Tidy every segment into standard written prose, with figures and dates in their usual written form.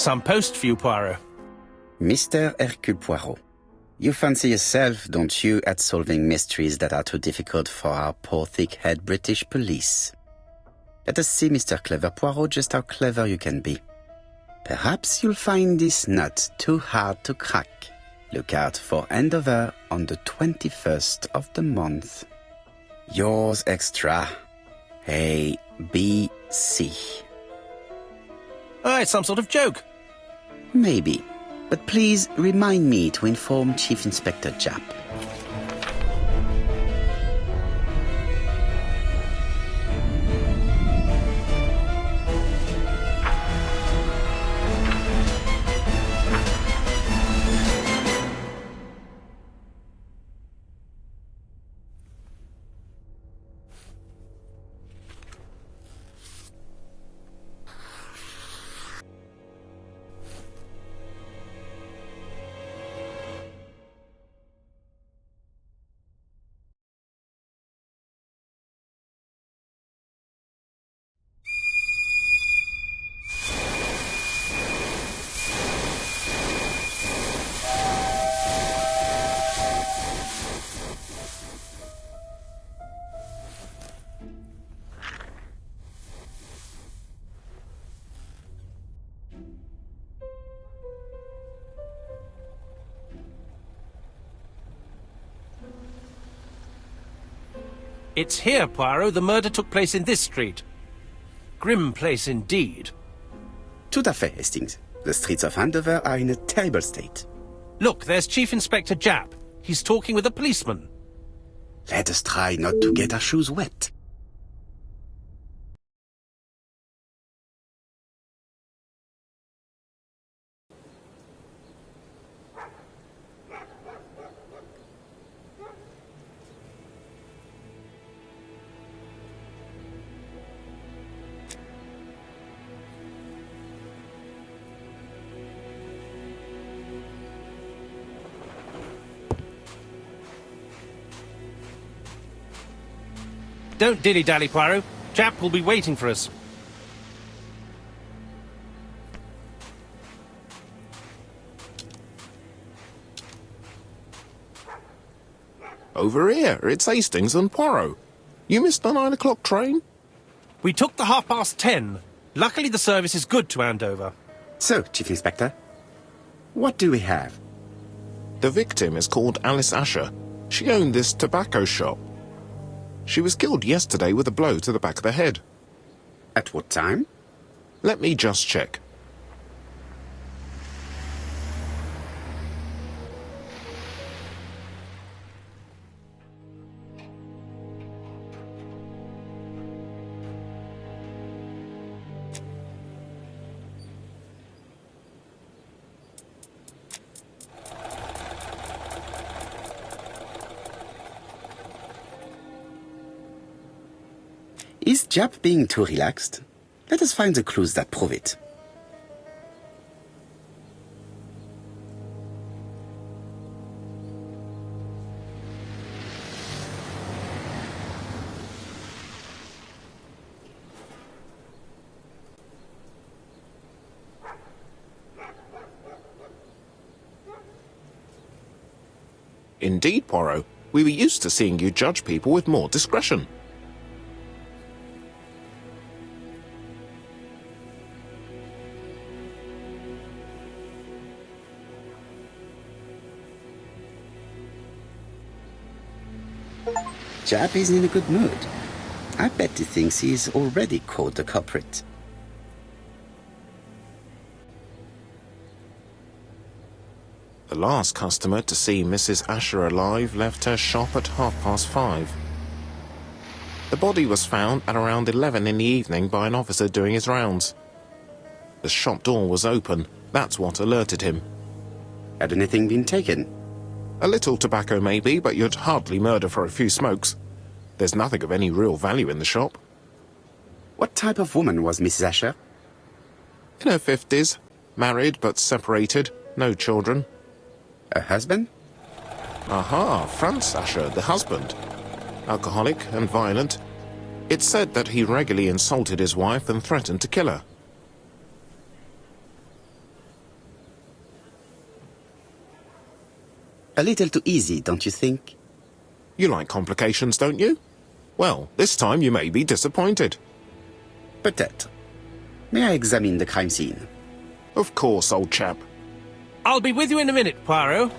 Some post for you, Poirot. Mr. Hercule Poirot, you fancy yourself, don't you, at solving mysteries that are too difficult for our poor thick-head British police. Let us see, Mr. Clever Poirot, just how clever you can be. Perhaps you'll find this nut too hard to crack. Look out for handover on the 21st of the month. Yours extra, A, B, C. Oh, it's some sort of joke. Maybe, but please remind me to inform Chief Inspector Japp. It's here, Poirot. The murder took place in this street. Grim place indeed. Tout à fait, Hastings. The streets of Andover are in a terrible state. Look, there's Chief Inspector Japp. He's talking with a policeman. Let us try not to get our shoes wet. Don't dilly-dally, Poirot. Japp will be waiting for us. Over here, it's Hastings and Poirot. You missed the 9 o'clock train? We took the 10:30. Luckily the service is good to Andover. So, Chief Inspector, what do we have? The victim is called Alice Asher. She owned this tobacco shop. She was killed yesterday with a blow to the back of the head. At what time? Let me just check. Is Japp being too relaxed? Let us find the clues that prove it. Indeed, Poirot. We were used to seeing you judge people with more discretion. Japp is in a good mood. I bet he thinks he's already caught the culprit. The last customer to see Mrs. Asher alive left her shop at 5:30. The body was found at around 11 in the evening by an officer doing his rounds. The shop door was open. That's what alerted him. Had anything been taken? A little tobacco maybe, but you'd hardly murder for a few smokes. There's nothing of any real value in the shop. What type of woman was Mrs. Asher? In her 50s, married but separated, no children. Her husband? Aha, Franz Asher, the husband. Alcoholic and violent. It's said that he regularly insulted his wife and threatened to kill her. A little too easy, don't you think? You like complications, don't you? Well, this time you may be disappointed. Peut-être. May I examine the crime scene? Of course, old chap. I'll be with you in a minute, Poirot.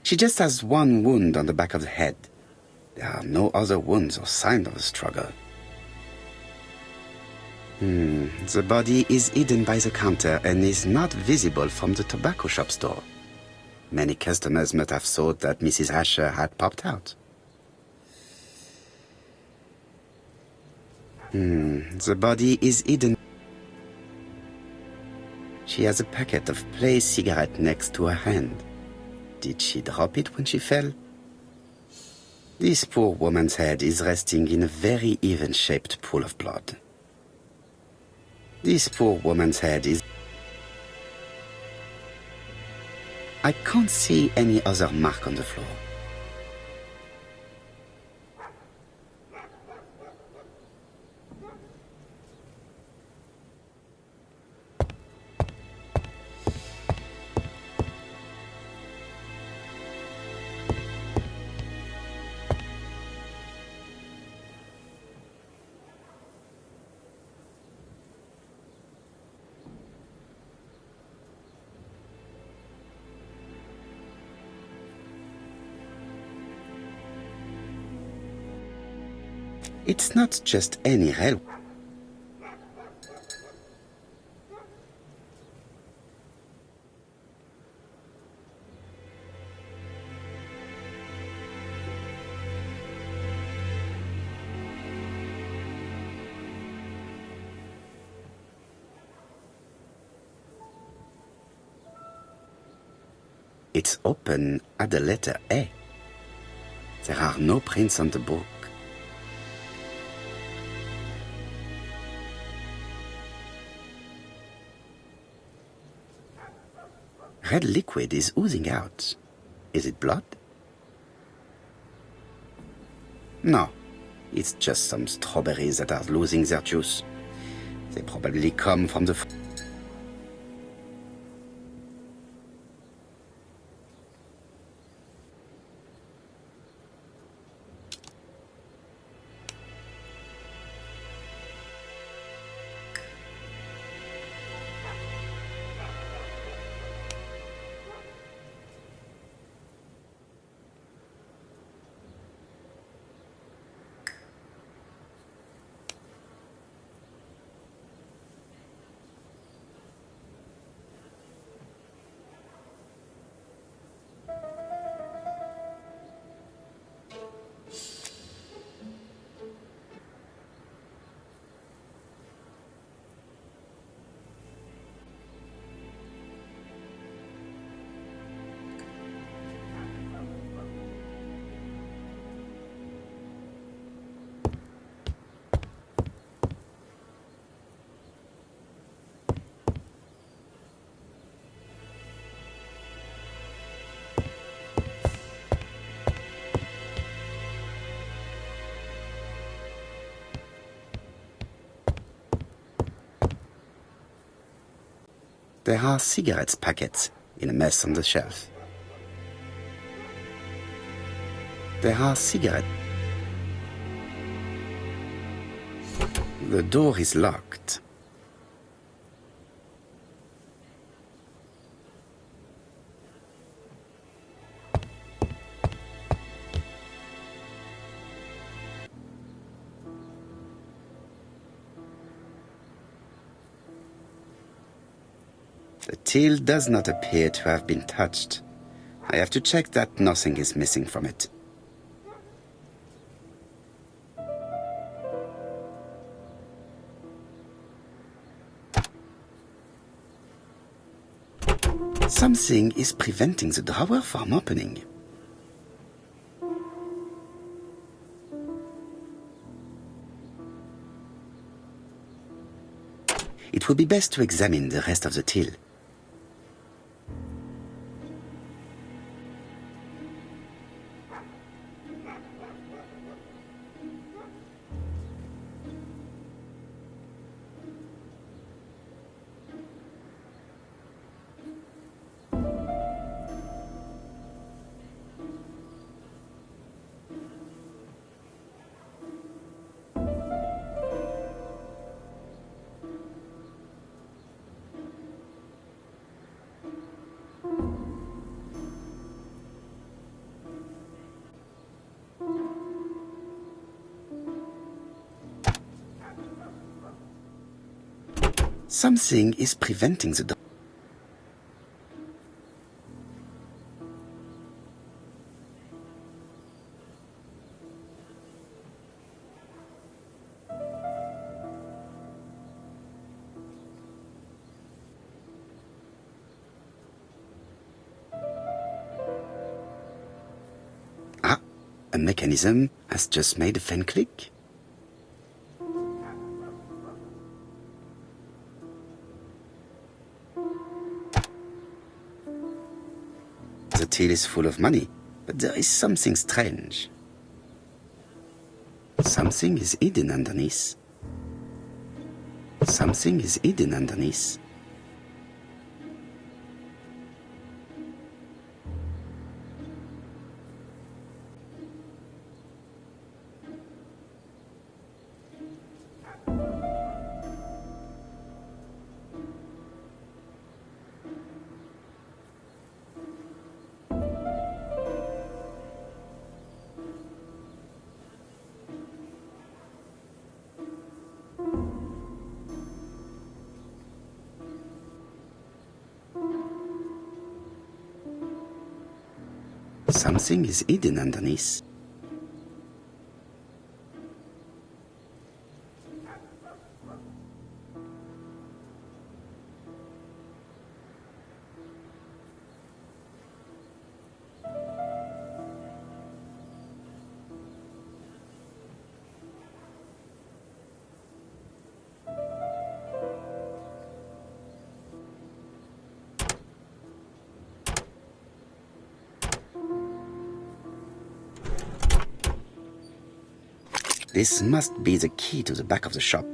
She just has one wound on the back of the head. There are no other wounds or signs of a struggle. The body is hidden by the counter and is not visible from the tobacco shop store. Many customers must have thought that Mrs. Asher had popped out. The body is hidden. She has a packet of placed cigarette next to her hand. Did she drop it when she fell? This poor woman's head is resting in a very even-shaped pool of blood. This poor woman's head is... I can't see any other mark on the floor. It's not just any railway. It's open at the letter A. There are no prints on the book. Red liquid is oozing out. Is it blood? No, it's just some strawberries that are losing their juice. They probably come from the... There are cigarettes packets in a mess on the shelf. There are cigarettes. The door is locked. The till does not appear to have been touched. I have to check that nothing is missing from it. Something is preventing the drawer from opening. It would be best to examine the rest of the till. Something is preventing the door. Ah, a mechanism has just made a fan click. The till is full of money, but there is something strange. Something is hidden underneath. Something is hidden underneath. Something is hidden underneath. This must be the key to the back of the shop.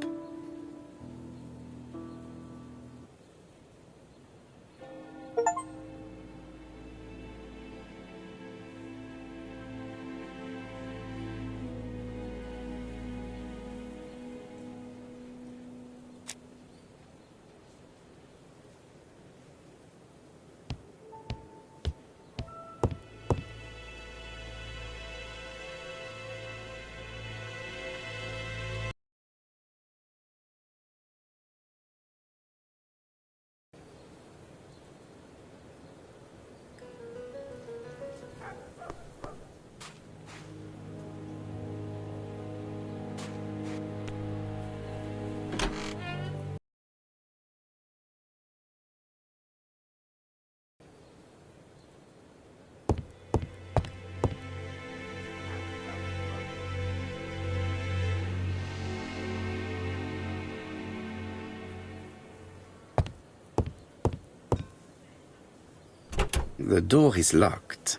The door is locked.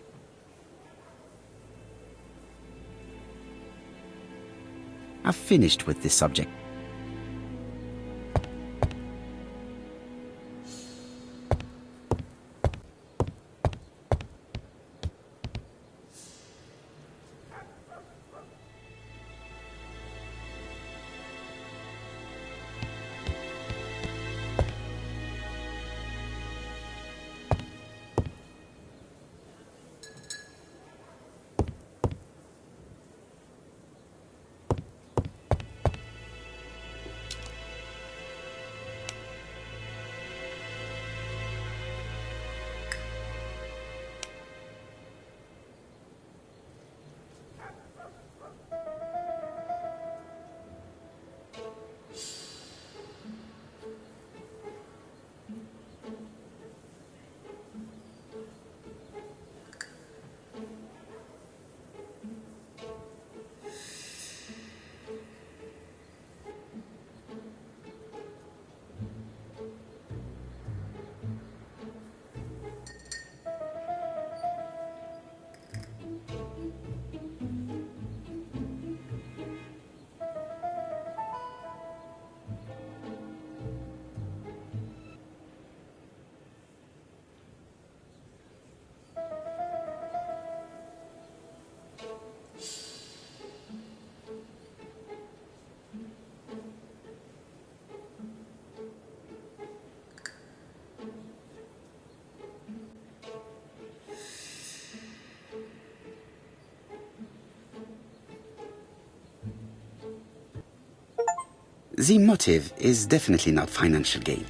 I've finished with this subject. The motive is definitely not financial gain.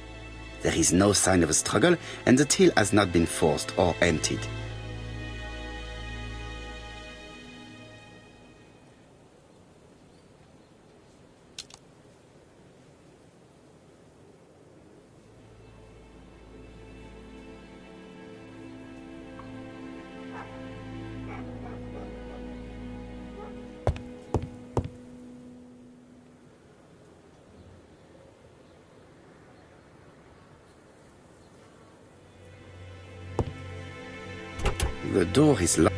There is no sign of a struggle, and the till has not been forced or emptied. The door is locked.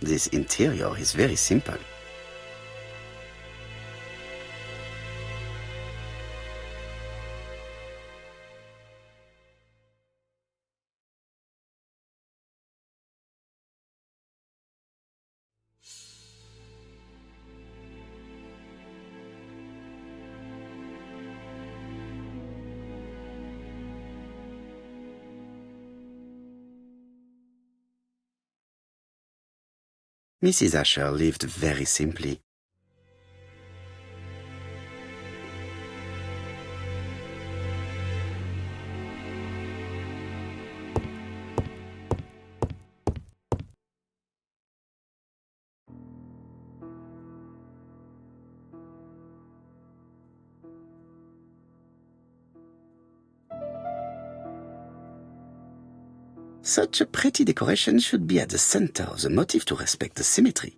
This interior is very simple. Mrs. Asher lived very simply. Such a pretty decoration should be at the center of the motif to respect the symmetry.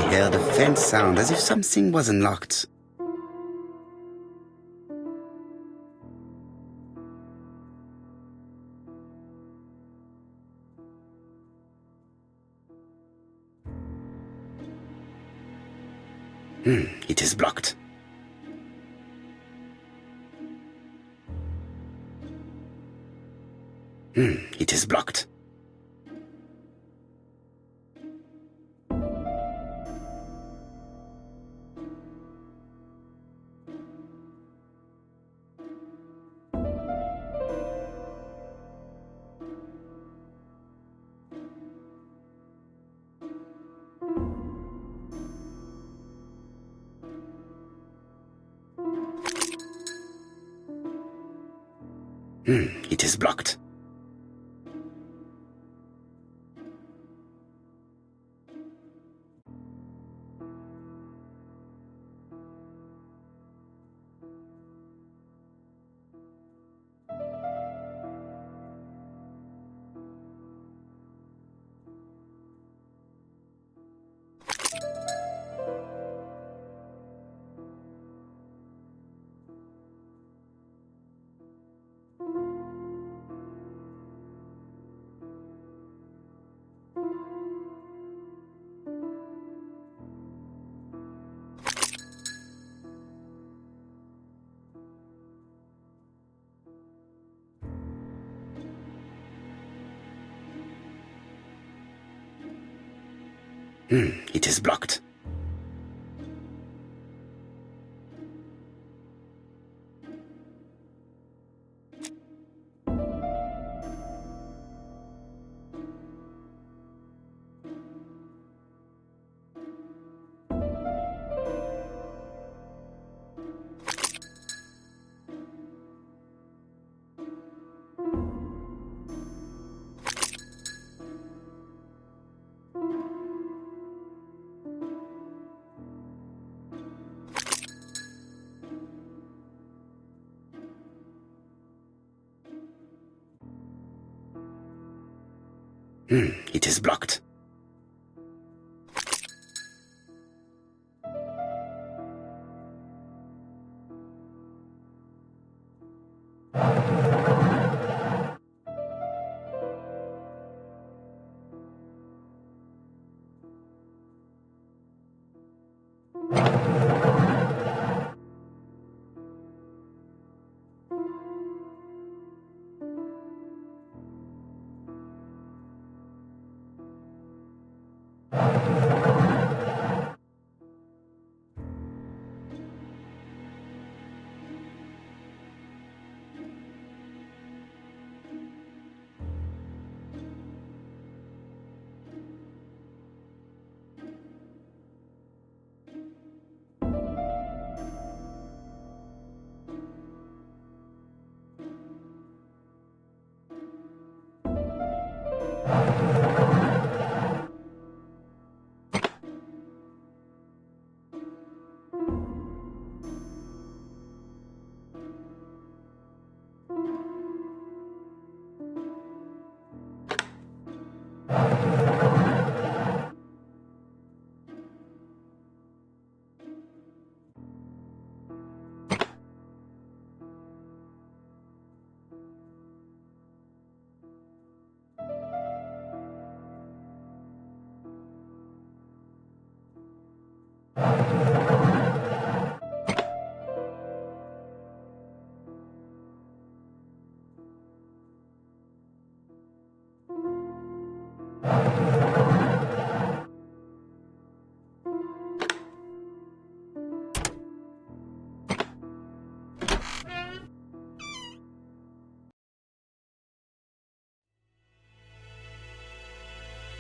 heard a faint sound as if something was unlocked. It is blocked. It is blocked. It is blocked. It is blocked. It is blocked.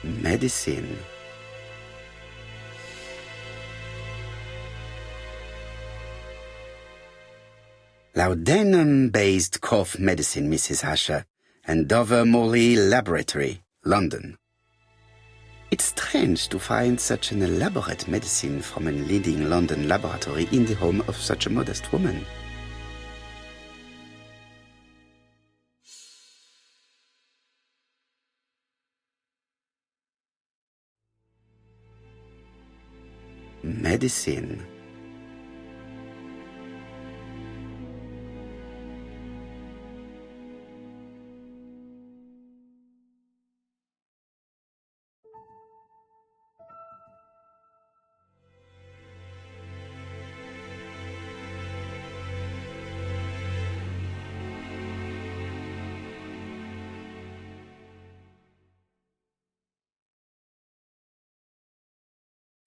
Medicine. Laudanum-based cough medicine, Mrs. Asher, and Dover-Morley Laboratory, London. It's strange to find such an elaborate medicine from a leading London laboratory in the home of such a modest woman. medicine.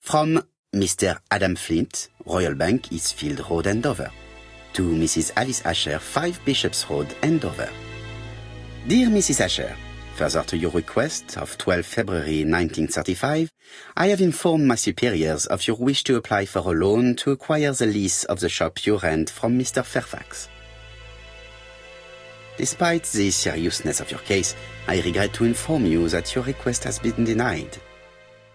From Mr. Adam Flint, Royal Bank, Eastfield Road, Andover, to Mrs. Alice Asher, 5 Bishops Road, Andover. Dear Mrs. Asher, further to your request of 12 February 1935, I have informed my superiors of your wish to apply for a loan to acquire the lease of the shop you rent from Mr. Fairfax. Despite the seriousness of your case, I regret to inform you that your request has been denied.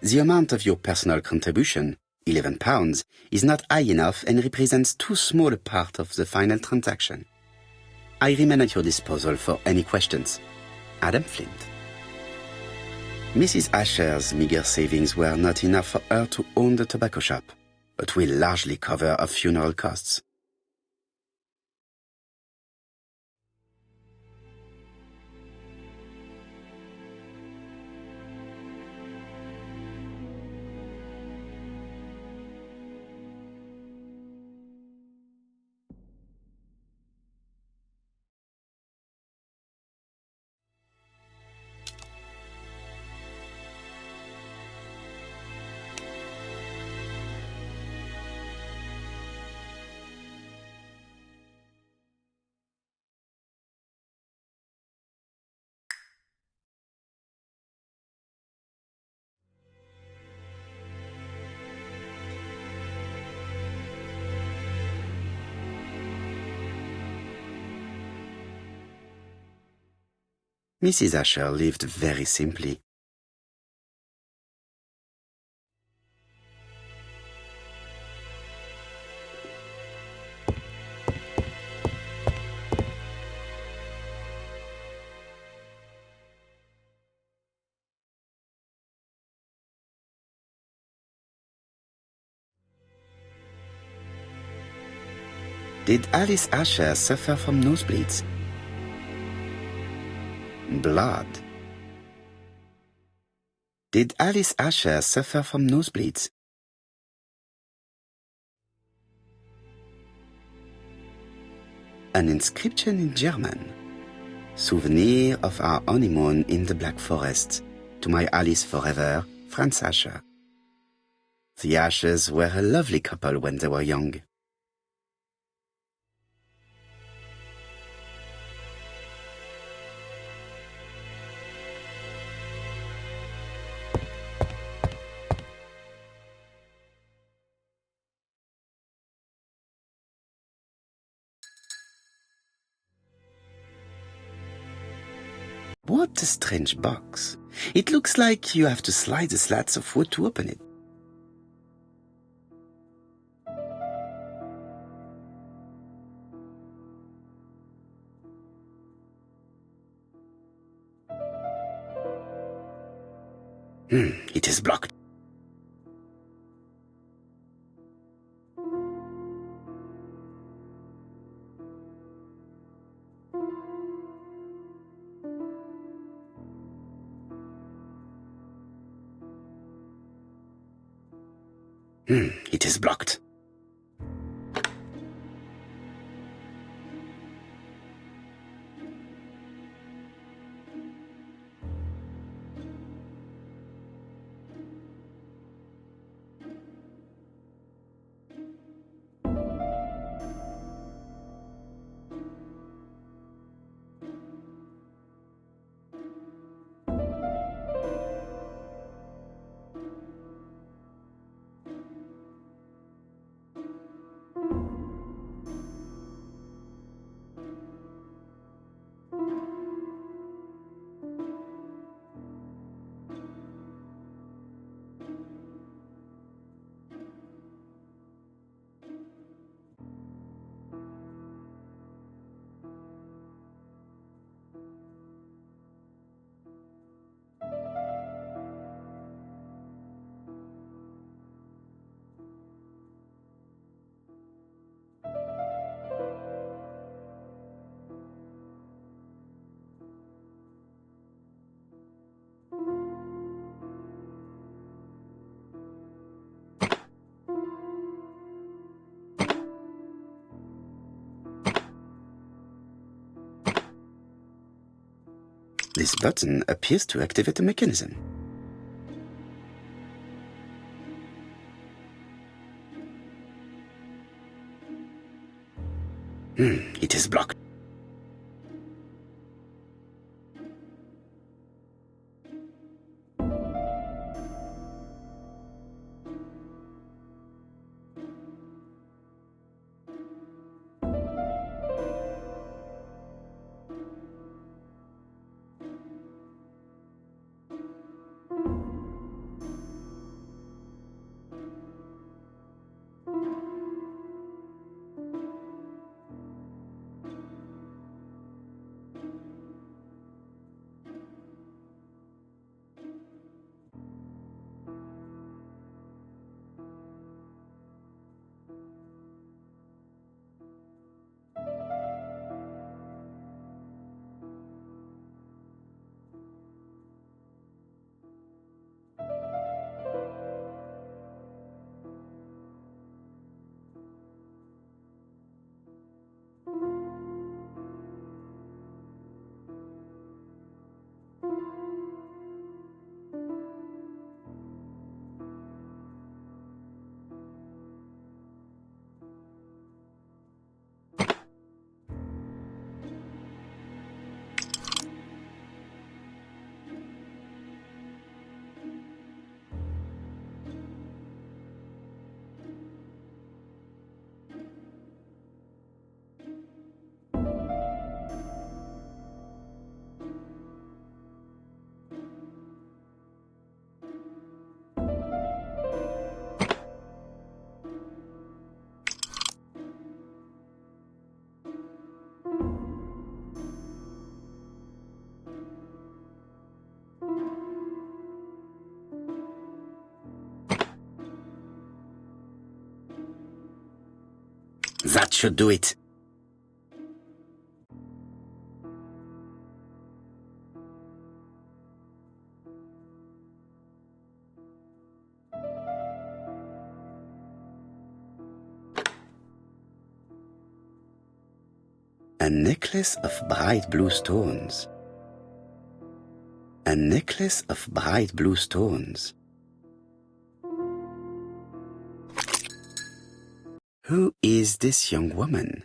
The amount of your personal contribution, £11, is not high enough and represents too small a part of the final transaction. I remain at your disposal for any questions. Adam Flint. Mrs. Asher's meager savings were not enough for her to own the tobacco shop, but will largely cover her funeral costs. Mrs. Asher lived very simply. Did Alice Asher suffer from nosebleeds? Blood. Did Alice Asher suffer from nosebleeds? An inscription in German. Souvenir of our honeymoon in the Black Forest. To my Alice forever, Franz Asher. The Ashers were a lovely couple when they were young. What a strange box. It looks like you have to slide the slats of wood to open it. It is blocked. It is blocked. This button appears to activate the mechanism. It is blocked. That should do it. A necklace of bright blue stones. A necklace of bright blue stones. Who is this young woman?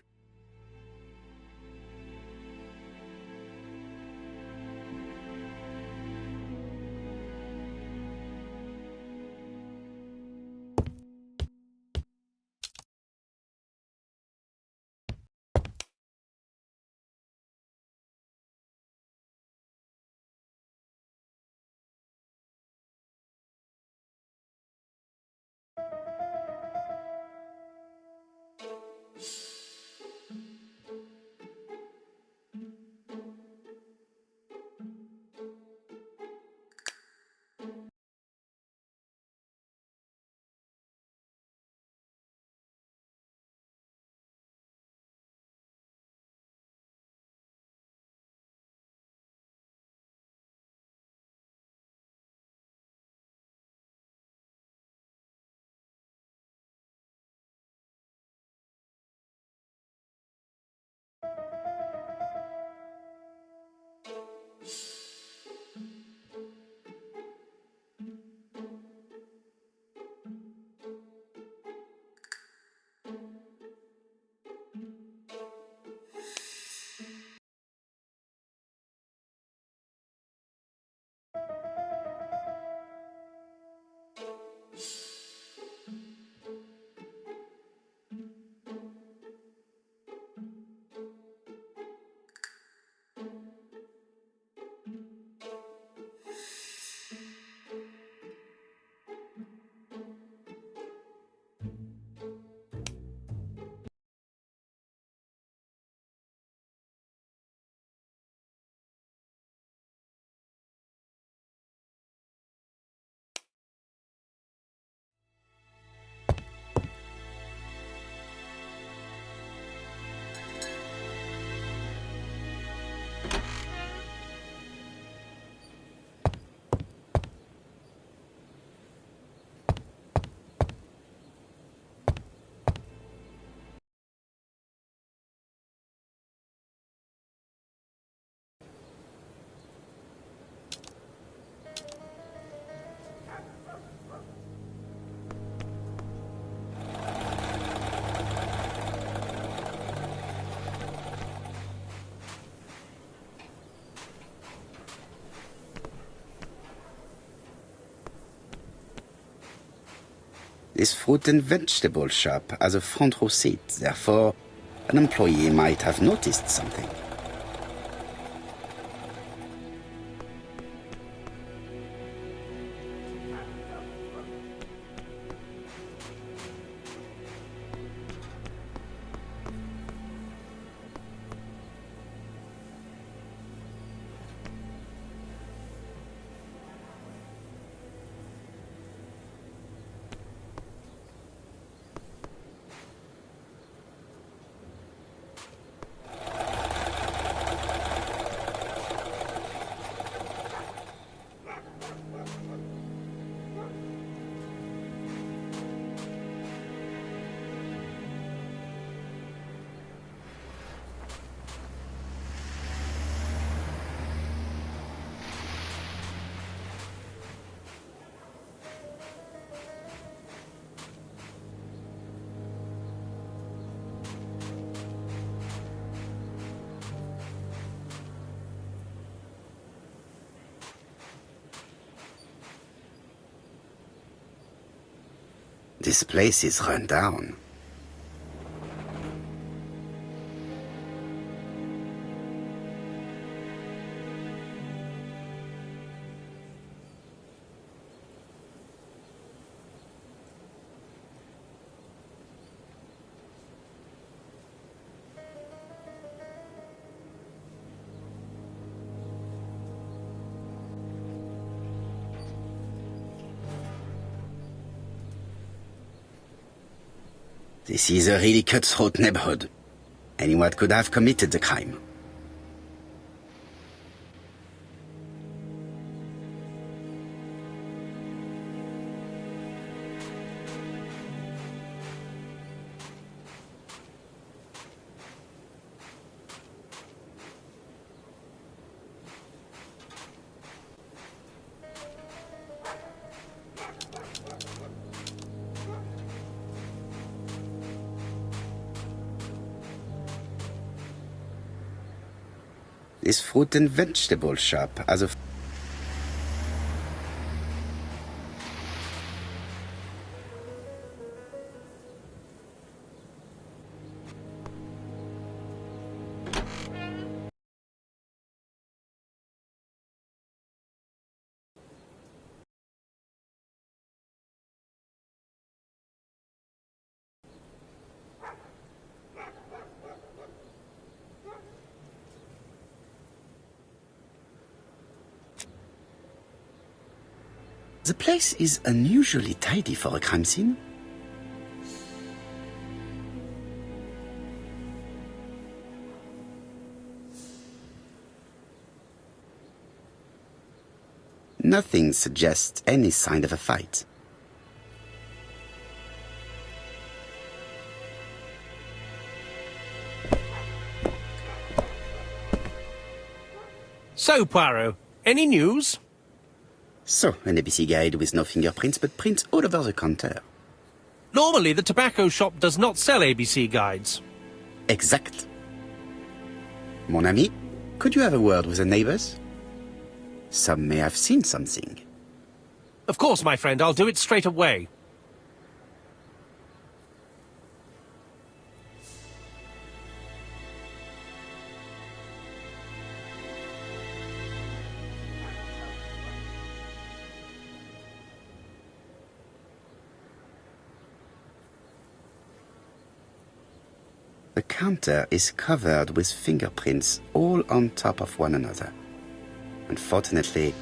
This fruit and vegetable shop has a front row seat, therefore, an employee might have noticed something. This place is run down. This is a really cutthroat neighborhood. Anyone could have committed the crime. This fruit and vegetable shop has a... The place is unusually tidy for a crime scene. Nothing suggests any sign of a fight. So, Poirot, any news? So, an ABC guide with no fingerprints, but prints all over the counter. Normally, the tobacco shop does not sell ABC guides. Exact. Mon ami, could you have a word with the neighbors? Some may have seen something. Of course, my friend, I'll do it straight away. The counter is covered with fingerprints all on top of one another. Unfortunately,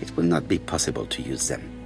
it will not be possible to use them.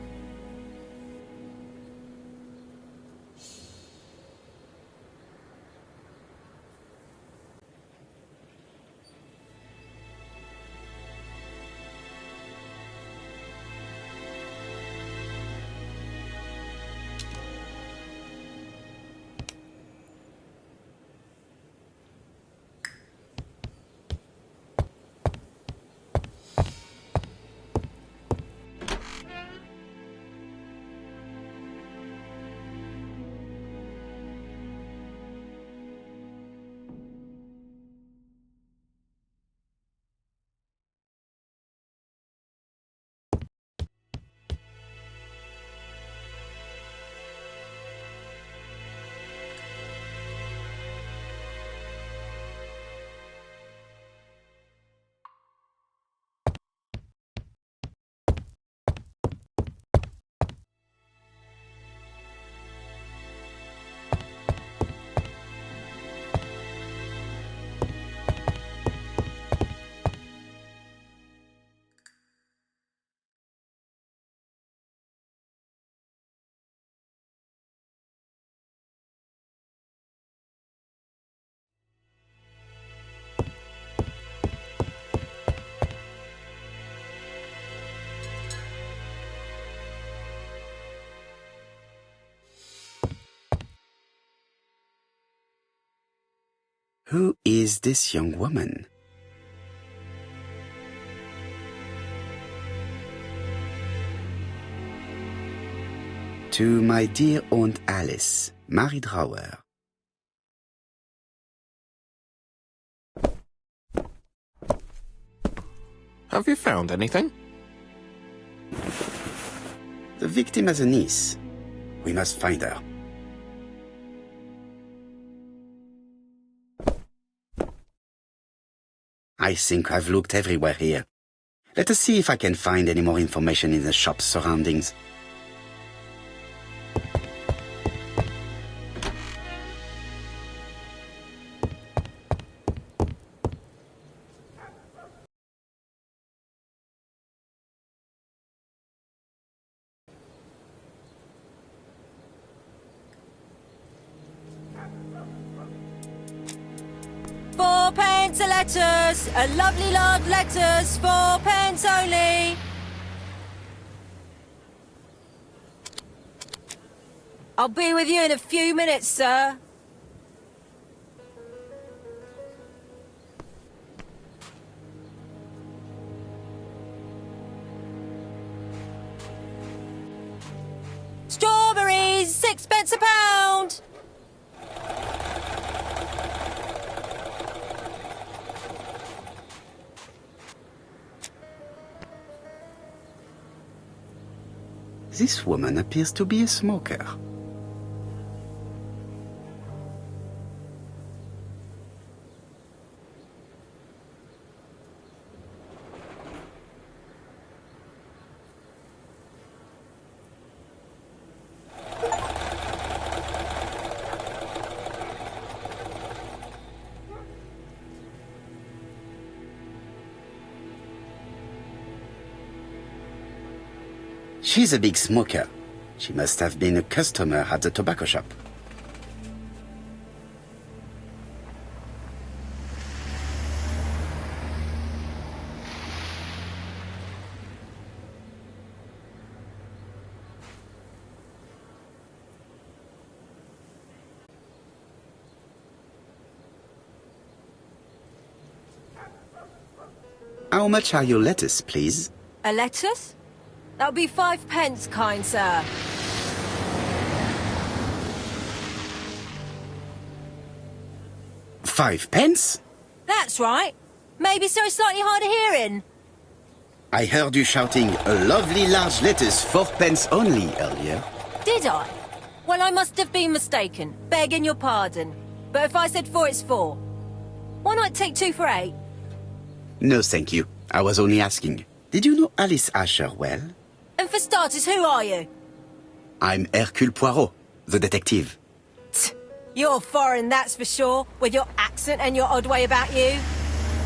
Who is this young woman? To my dear Aunt Alice, Mary Drower. Have you found anything? The victim has a niece. We must find her. I think I've looked everywhere here. Let us see if I can find any more information in the shop's surroundings. £4 a letters, a lovely large letters, £4 only. I'll be with you in a few minutes, sir. Strawberries, 6p a pound. This woman appears to be a smoker. She's a big smoker. She must have been a customer at the tobacco shop. How much are your lettuce, please? A lettuce? That'll be 5p, kind sir. £5? That's right. Maybe so slightly hard of hearing. I heard you shouting, "A lovely large lettuce, 4p only," earlier. Did I? Well, I must have been mistaken. Begging your pardon. But if I said 4, it's 4. Why not take 2 for 8? No, thank you. I was only asking. Did you know Alice Asher well? And for starters, who are you? I'm Hercule Poirot, the detective. You're foreign, that's for sure, with your accent and your odd way about you.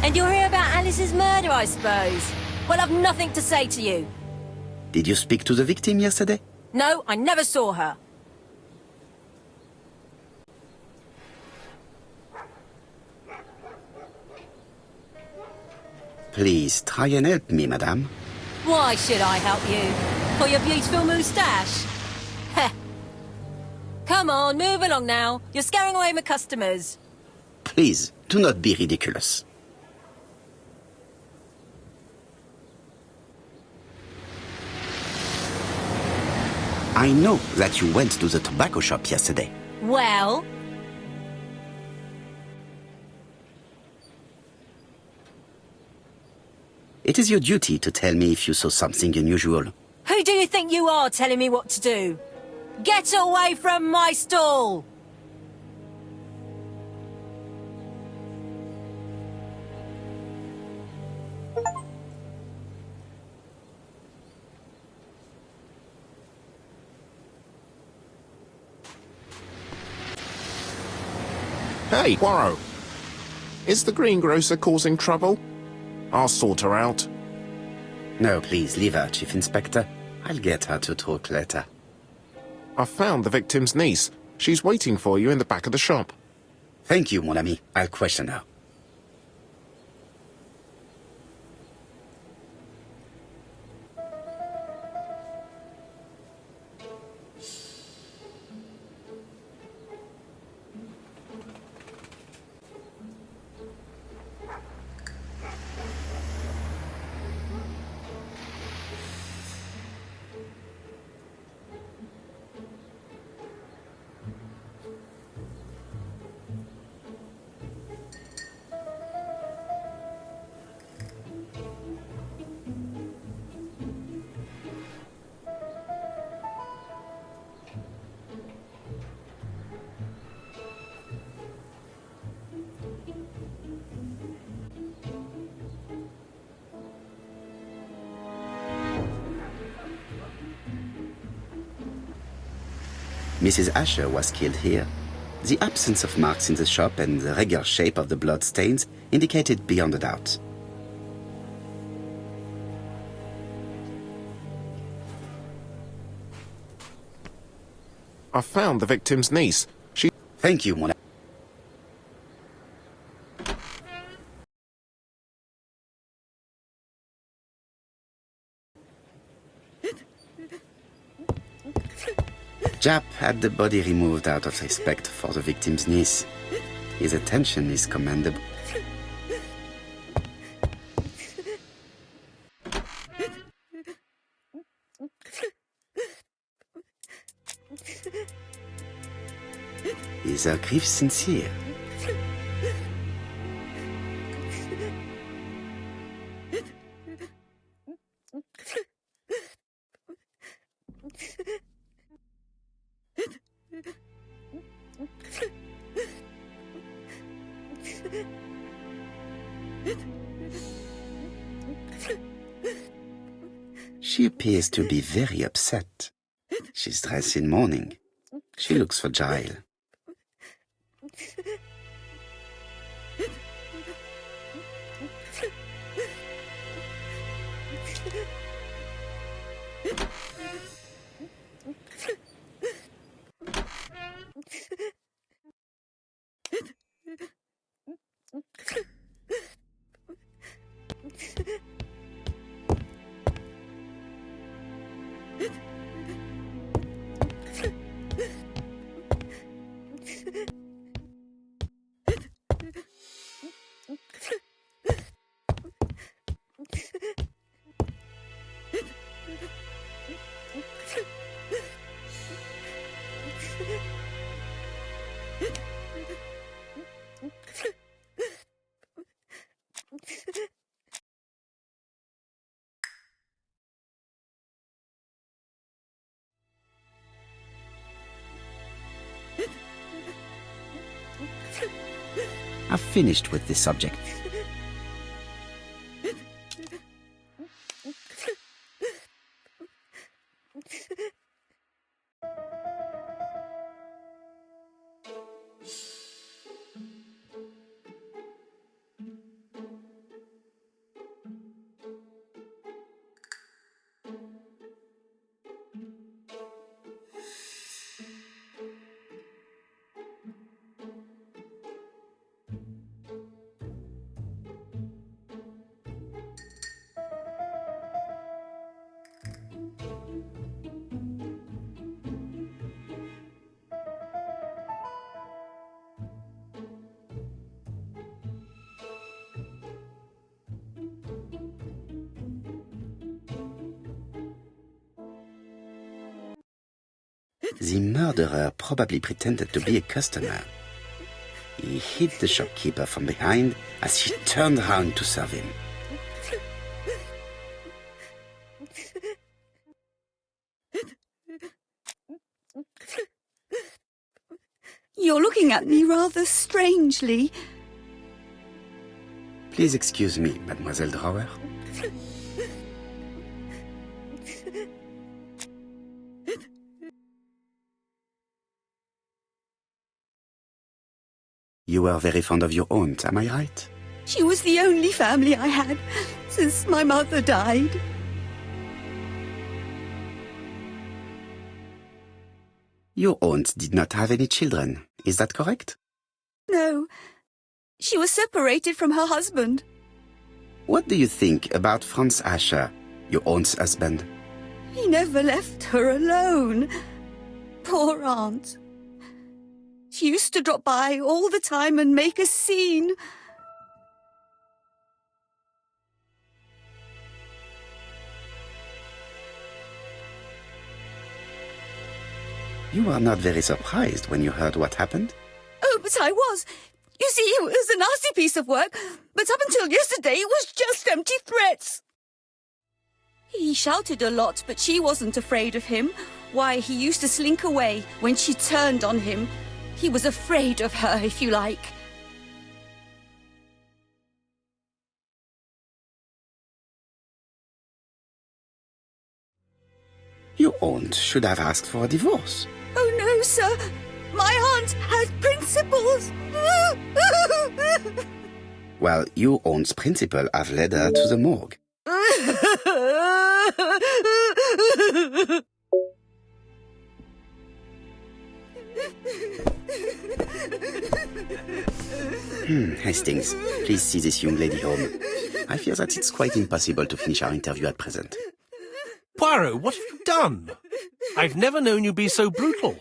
And you're here about Alice's murder, I suppose. Well, I've nothing to say to you. Did you speak to the victim yesterday? No, I never saw her. Please, try and help me, madame. Why should I help you? For your beautiful moustache? Heh. Come on, move along now. You're scaring away my customers. Please, do not be ridiculous. I know that you went to the tobacco shop yesterday. Well? It is your duty to tell me if you saw something unusual. Who do you think you are telling me what to do? Get away from my stall! Hey, Poirot. Is the greengrocer causing trouble? I'll sort her out. No, please, leave her, Chief Inspector. I'll get her to talk later. I found the victim's niece. She's waiting for you in the back of the shop. Thank you, mon ami. I'll question her. Mrs. Asher was killed here. The absence of marks in the shop and the regular shape of the blood stains indicated beyond a doubt. I found the victim's niece. She... Thank you, mon ami. Jap had the body removed out of respect for the victim's niece. His attention is commendable. Is her grief sincere? She appears to be very upset. She's dressed in mourning. She looks fragile. I've finished with this subject. The murderer probably pretended to be a customer. He hit the shopkeeper from behind as she turned around to serve him. You're looking at me rather strangely. Please excuse me, Mademoiselle Drower. You were very fond of your aunt, am I right? She was the only family I had since my mother died. Your aunt did not have any children, is that correct? No, she was separated from her husband. What do you think about Franz Asher, your aunt's husband? He never left her alone. Poor aunt. She used to drop by all the time and make a scene. You were not very surprised when you heard what happened? Oh, but I was. You see, it was a nasty piece of work, but up until yesterday it was just empty threats. He shouted a lot, but she wasn't afraid of him. Why, he used to slink away when she turned on him. He was afraid of her, if you like. Your aunt should have asked for a divorce. Oh, no. No, sir. My aunt has principles. Well, your aunt's principal have led her to the morgue. Hastings, please see this young lady home. I fear that it's quite impossible to finish our interview at present. Poirot, what have you done? I've never known you be so brutal.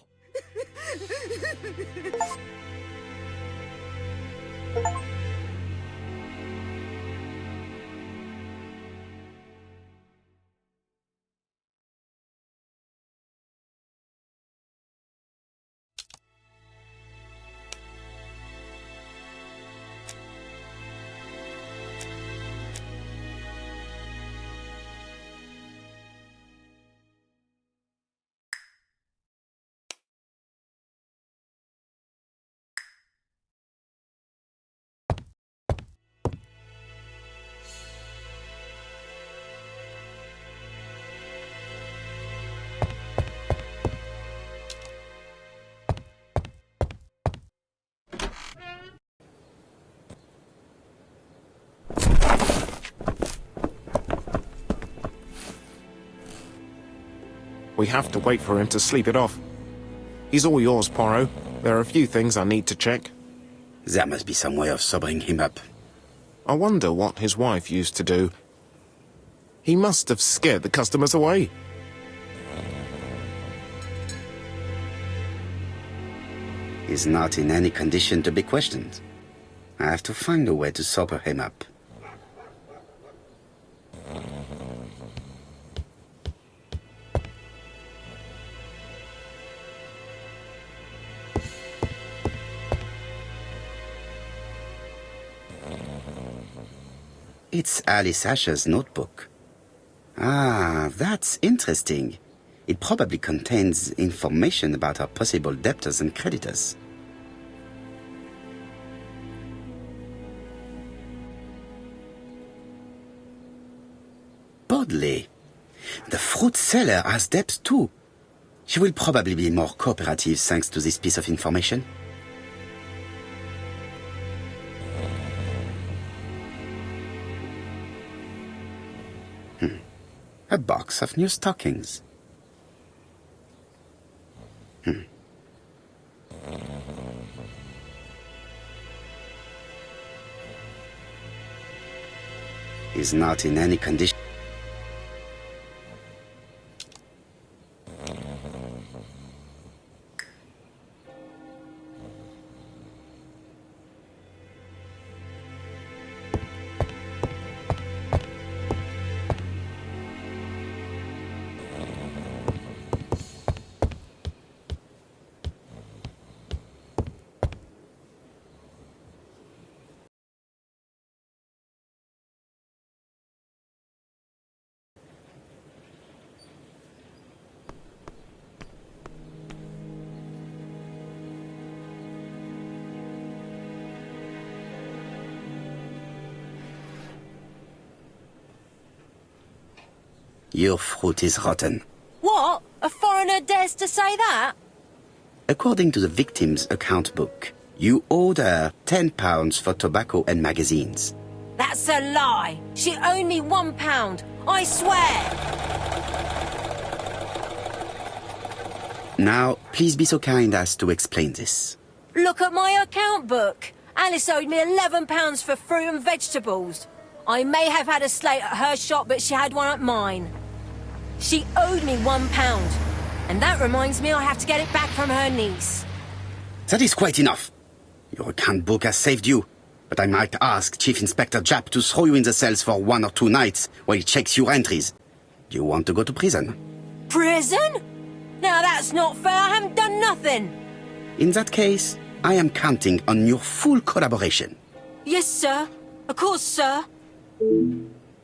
We have to wait for him to sleep it off. He's all yours, Poirot. There are a few things I need to check. There must be some way of sobering him up. I wonder what his wife used to do. He must have scared the customers away. He's not in any condition to be questioned. I have to find a way to sober him up. It's Alice Asher's notebook. Ah, that's interesting. It probably contains information about our possible debtors and creditors. Bodley. The fruit seller has debts too. She will probably be more cooperative thanks to this piece of information. A box of new stockings. He's not in any condition. Your fruit is rotten. What? A foreigner dares to say that? According to the victim's account book, you owed her £10 for tobacco and magazines. That's a lie. She owed me £1. I swear. Now, please be so kind as to explain this. Look at my account book. Alice owed me £11 for fruit and vegetables. I may have had a slate at her shop, but she had one at mine. She owed me £1. And that reminds me I have to get it back from her niece. That is quite enough. Your account book has saved you, but I might ask Chief Inspector Japp to throw you in the cells for 1 or 2 nights while he checks your entries. Do you want to go to prison? Prison? Now that's not fair. I haven't done nothing. In that case, I am counting on your full collaboration. Yes, sir. Of course, sir.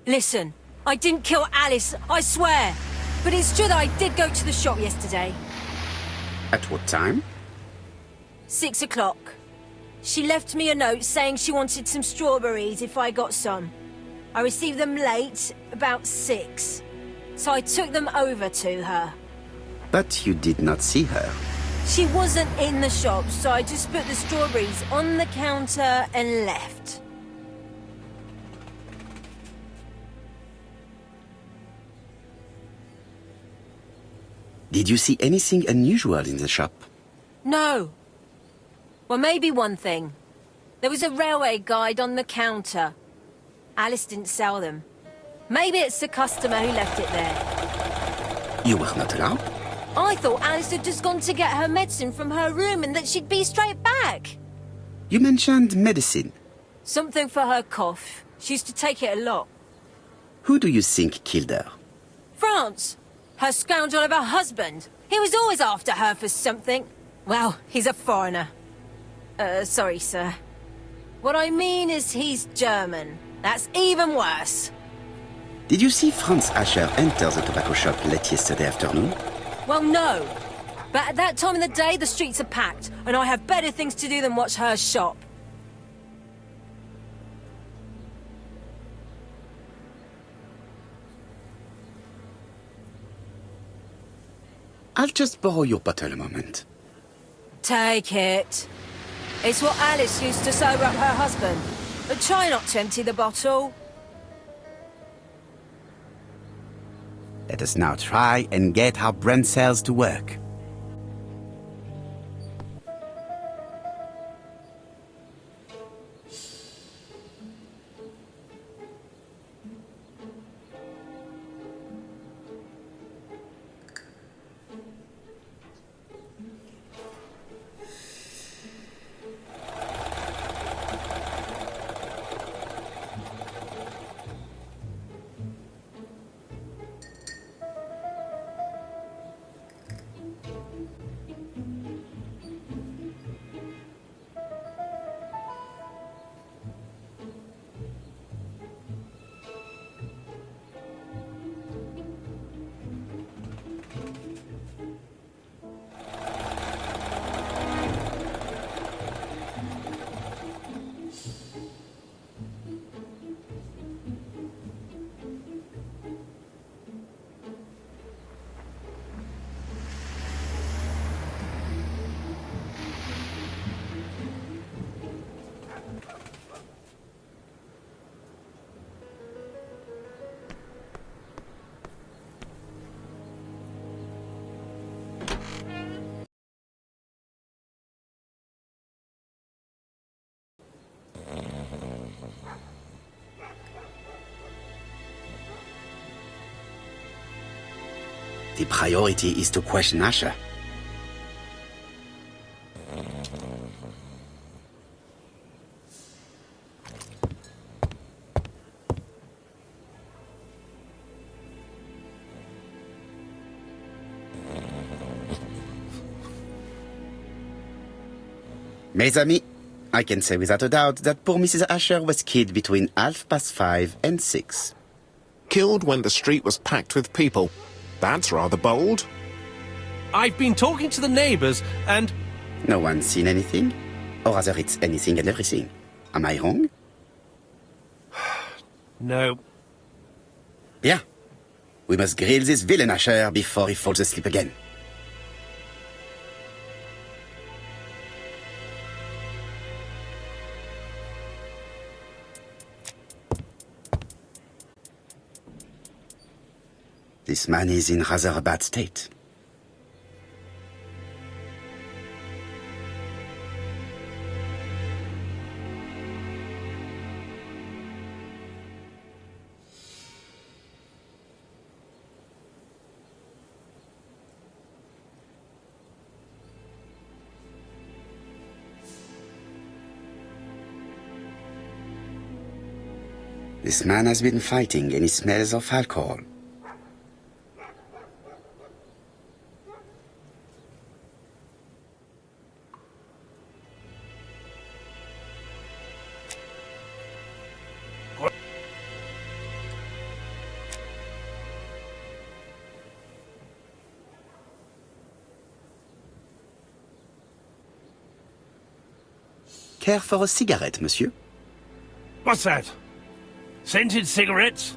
Listen, I didn't kill Alice, I swear. But it's true that I did go to the shop yesterday. At what time? 6 o'clock. She left me a note saying she wanted some strawberries if I got some. I received them late, about 6. So I took them over to her. But you did not see her. She wasn't in the shop, so I just put the strawberries on the counter and left. Did you see anything unusual in the shop? No. Well, maybe one thing. There was a railway guide on the counter. Alice didn't sell them. Maybe it's the customer who left it there. You were not allowed? I thought Alice had just gone to get her medicine from her room and that she'd be straight back. You mentioned medicine. Something for her cough. She used to take it a lot. Who do you think killed her? France. Her scoundrel of a husband. He was always after her for something. Well, he's a foreigner. Sorry, sir. What I mean is he's German. That's even worse. Did you see Franz Asher enter the tobacco shop late yesterday afternoon? Well, no. But at that time of the day, the streets are packed, and I have better things to do than watch her shop. I'll just borrow your bottle a moment. Take it. It's what Alice used to sober up her husband. But try not to empty the bottle. Let us now try and get our brain cells to work. The priority is to question Asher. Mes amis, I can say without a doubt that poor Mrs. Asher was killed between 5:30 and 6. Killed when the street was packed with people. That's rather bold. I've been talking to the neighbors, and... No one's seen anything? Or rather, it's anything and everything. Am I wrong? No. Bien. We must grill this villain Asher before he falls asleep again. This man is in rather a bad state. This man has been fighting and he smells of alcohol. Care for a cigarette, monsieur? What's that? Scented cigarettes?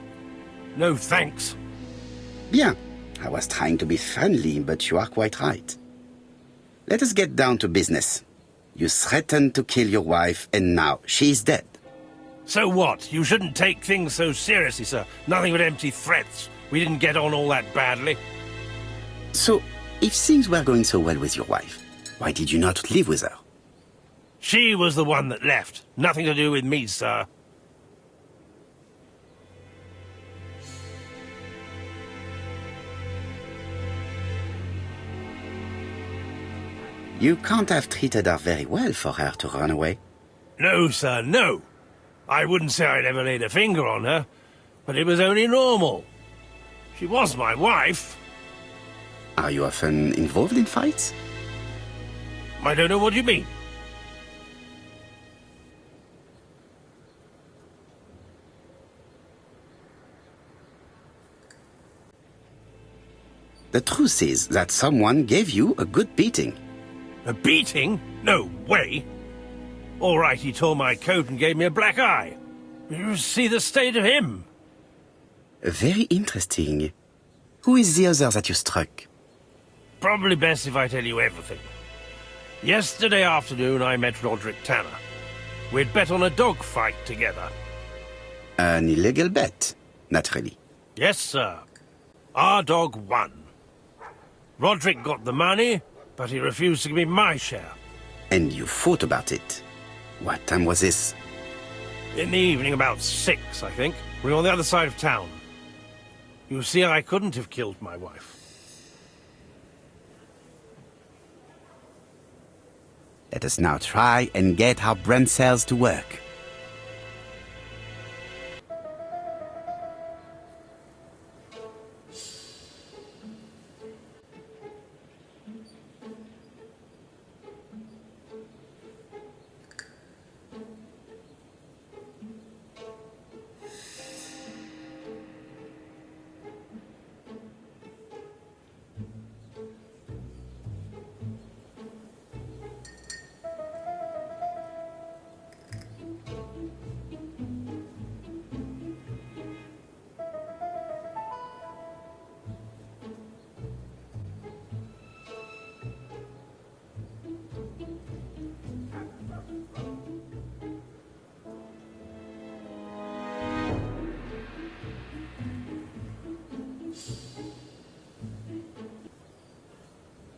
No, thanks. Bien. I was trying to be friendly, but you are quite right. Let us get down to business. You threatened to kill your wife, and now she is dead. So what? You shouldn't take things so seriously, sir. Nothing but empty threats. We didn't get on all that badly. So, if things were going so well with your wife, why did you not live with her? She was the one that left. Nothing to do with me, sir. You can't have treated her very well for her to run away. No, sir, no. I wouldn't say I'd ever laid a finger on her, but it was only normal. She was my wife. Are you often involved in fights? I don't know what you mean. The truth is that someone gave you a good beating. A beating? No way. All right, he tore my coat and gave me a black eye. You see the state of him. Very interesting. Who is the other that you struck? Probably best if I tell you everything. Yesterday afternoon, I met Roderick Tanner. We'd bet on a dog fight together. An illegal bet, naturally. Yes, sir. Our dog won. Roderick got the money, but he refused to give me my share. And you fought about it. What time was this? In the evening, about 6, I think. We were on the other side of town. You see, I couldn't have killed my wife. Let us now try and get our brain cells to work.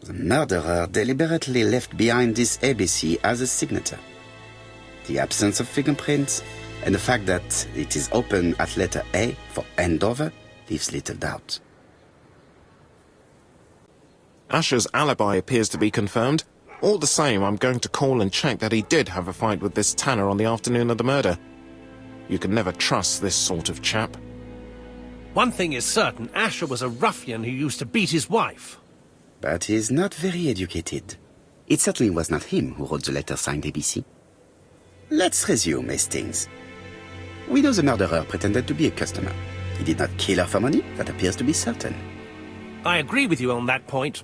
The murderer deliberately left behind this ABC as a signature. The absence of fingerprints and the fact that it is open at letter A for Andover leaves little doubt. Asher's alibi appears to be confirmed. All the same, I'm going to call and check that he did have a fight with this Tanner on the afternoon of the murder. You can never trust this sort of chap. One thing is certain, Asher was a ruffian who used to beat his wife. But he is not very educated. It certainly was not him who wrote the letter signed ABC. Let's resume, Hastings. We know the murderer pretended to be a customer. He did not kill her for money, that appears to be certain. I agree with you on that point.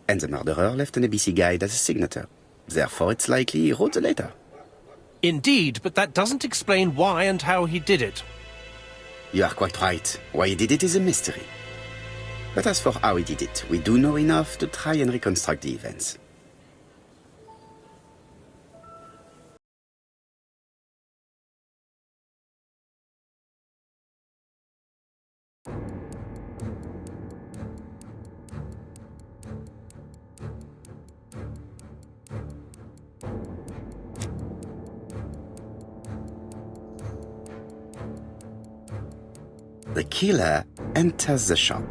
And the murderer left an ABC guide as a signature. Therefore, it's likely he wrote the letter. Indeed, but that doesn't explain why and how he did it. You are quite right. Why he did it is a mystery. But as for how he did it, we do know enough to try and reconstruct the events. The killer enters the shop.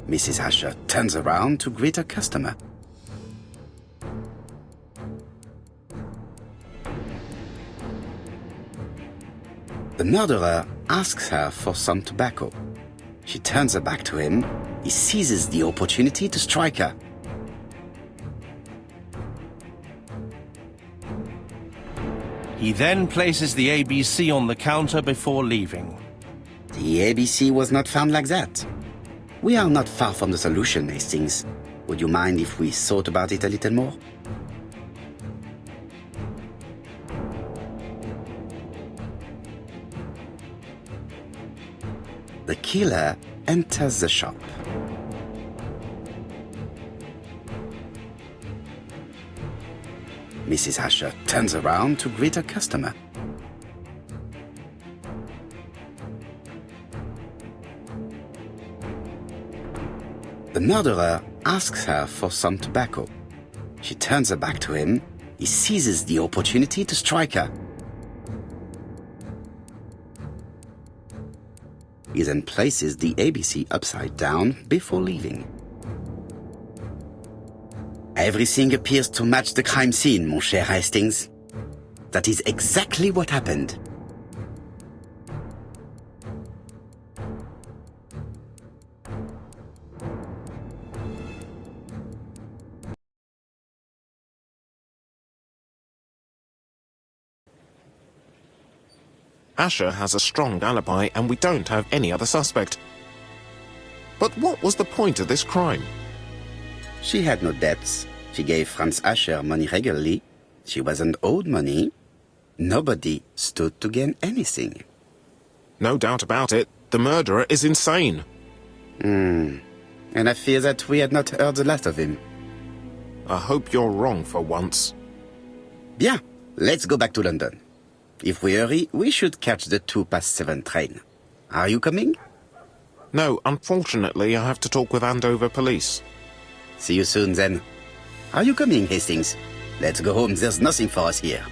Mrs. Asher turns around to greet her customer. The murderer asks her for some tobacco. She turns her back to him. He seizes the opportunity to strike her. He then places the ABC on the counter before leaving. The ABC was not found like that. We are not far from the solution, Hastings. Would you mind if we thought about it a little more? The killer enters the shop. Mrs. Asher turns around to greet her customer. The murderer asks her for some tobacco. She turns her back to him. He seizes the opportunity to strike her. He then places the ABC upside down before leaving. Everything appears to match the crime scene, mon cher Hastings. That is exactly what happened. Asher has a strong alibi and we don't have any other suspect. But what was the point of this crime? She had no debts. She gave Franz Asher money regularly. She wasn't owed money. Nobody stood to gain anything. No doubt about it, the murderer is insane. And I fear that we had not heard the last of him. I hope you're wrong for once. Bien, let's go back to London. If we hurry, we should catch the 7:02 train. Are you coming? No, unfortunately, I have to talk with Andover police. See you soon, then. Are you coming, Hastings? Let's go home. There's nothing for us here.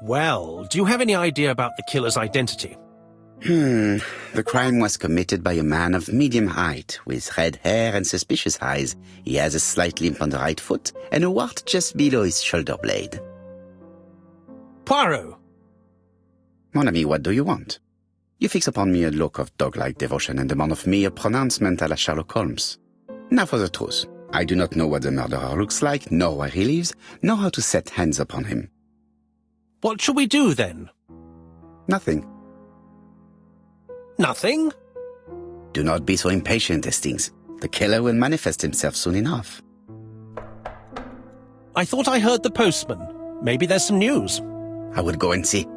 Well, do you have any idea about the killer's identity? The crime was committed by a man of medium height, with red hair and suspicious eyes. He has a slight limp on the right foot and a wart just below his shoulder blade. Poirot! Mon ami, what do you want? You fix upon me a look of dog-like devotion and demand of me a pronouncement à la Sherlock Holmes. Now for the truth. I do not know what the murderer looks like, nor where he lives, nor how to set hands upon him. What shall we do, then? Nothing. Nothing? Do not be so impatient, Hastings. The killer will manifest himself soon enough. I thought I heard the postman. Maybe there's some news. I will go and see.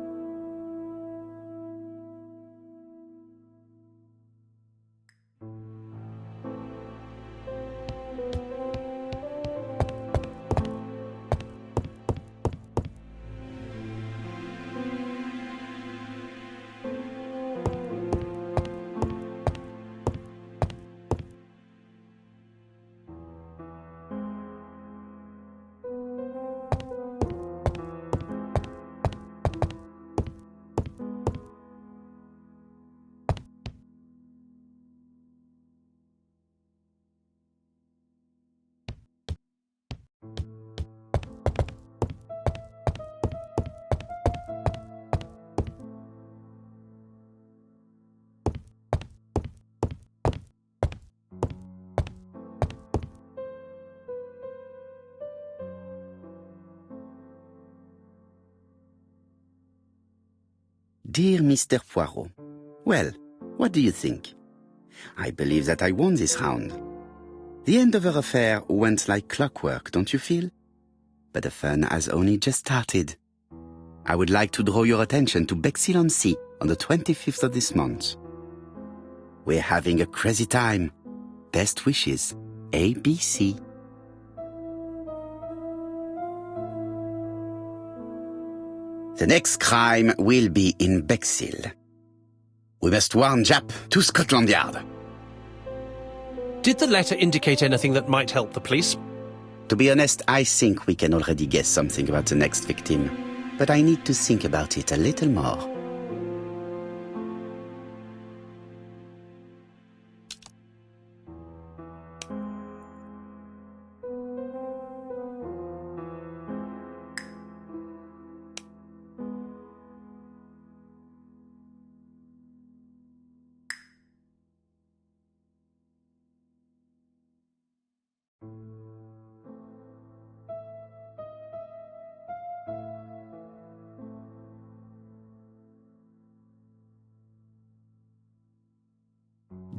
Dear Mr. Poirot, well, what do you think? I believe that I won this round. The Andover affair went like clockwork, don't you feel? But the fun has only just started. I would like to draw your attention to Bexhill-on-Sea on the 25th of this month. We're having a crazy time. Best wishes, ABC. The next crime will be in Bexhill. We must warn Jap to Scotland Yard. Did the letter indicate anything that might help the police? To be honest, I think we can already guess something about the next victim. But I need to think about it a little more.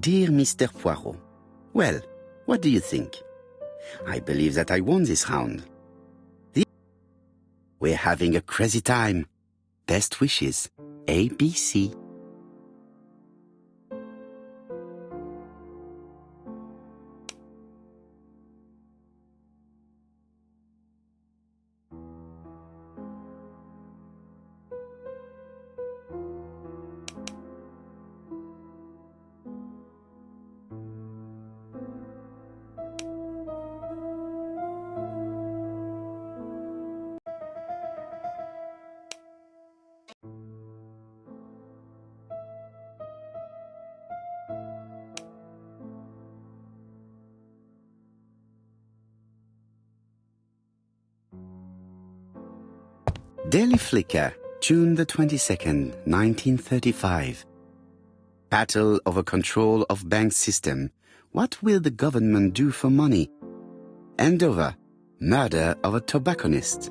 Dear Mr. Poirot, well, what do you think? I believe that I won this round. We're having a crazy time. Best wishes, ABC. Daily Flicker, June the 22nd, 1935. Battle over control of bank system. What will the government do for money? Andover, murder of a tobacconist.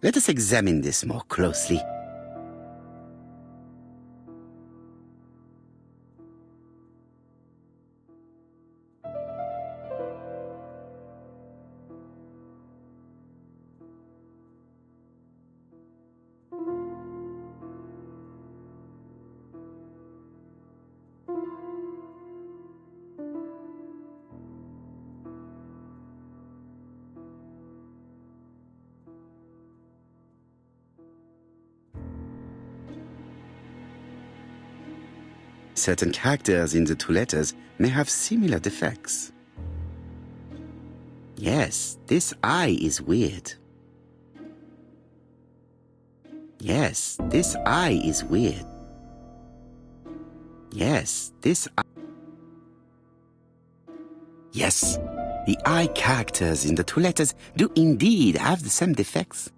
Let us examine this more closely. Certain characters in the two letters may have similar defects. Yes, this I is weird. Yes, this I is weird. Yes, this I... Yes, the I characters in the two letters do indeed have the same defects.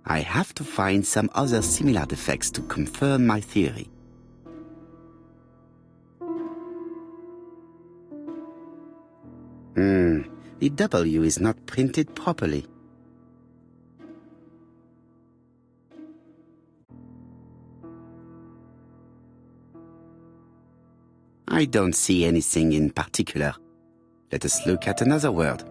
I have to find some other similar defects to confirm my theory. The W is not printed properly. I don't see anything in particular. Let us look at another word.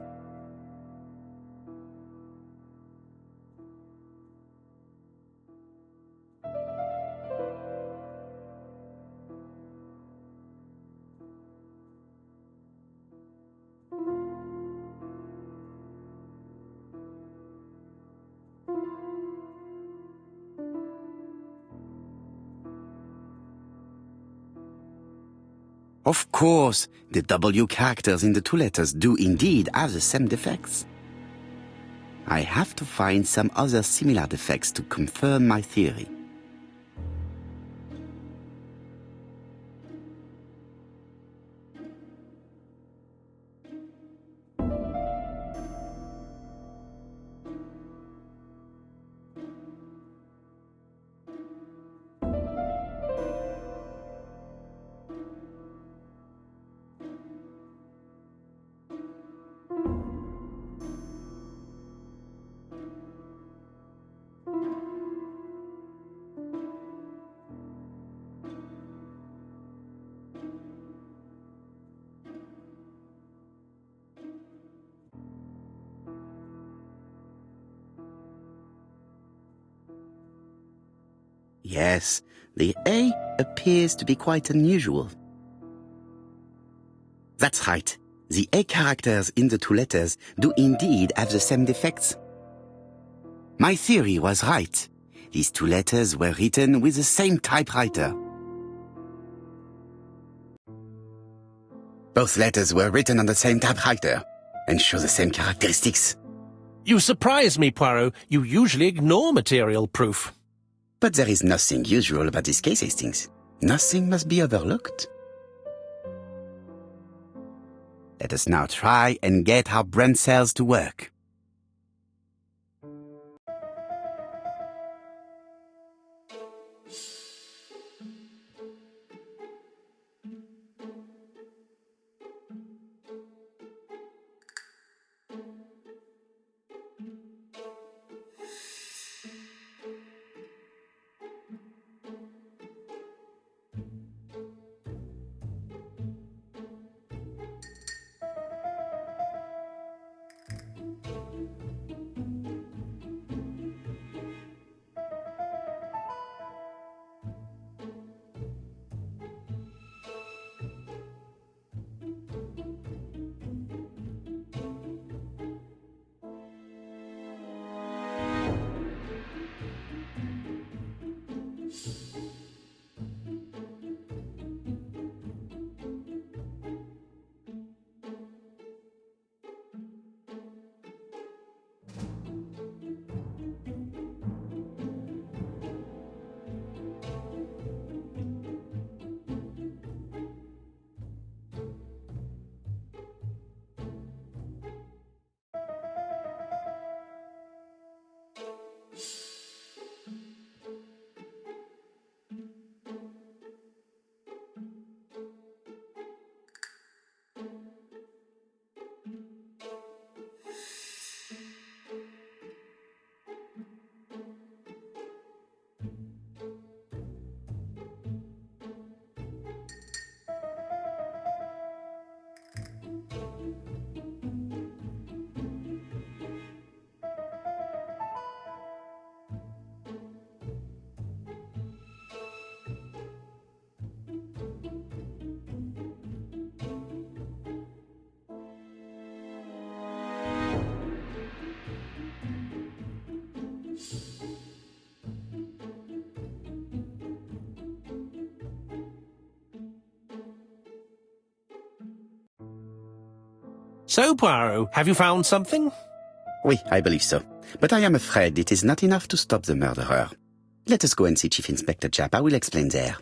Of course, the W characters in the two letters do indeed have the same defects. I have to find some other similar defects to confirm my theory. Yes, the A appears to be quite unusual. That's right. The A characters in the two letters do indeed have the same defects. My theory was right. These two letters were written with the same typewriter. Both letters were written on the same typewriter and show the same characteristics. You surprise me, Poirot. You usually ignore material proof. But there is nothing usual about this case, Hastings. Nothing must be overlooked. Let us now try and get our brain cells to work. So, Poirot, have you found something? Oui, I believe so. But I am afraid it is not enough to stop the murderer. Let us go and see Chief Inspector Japp. I will explain there.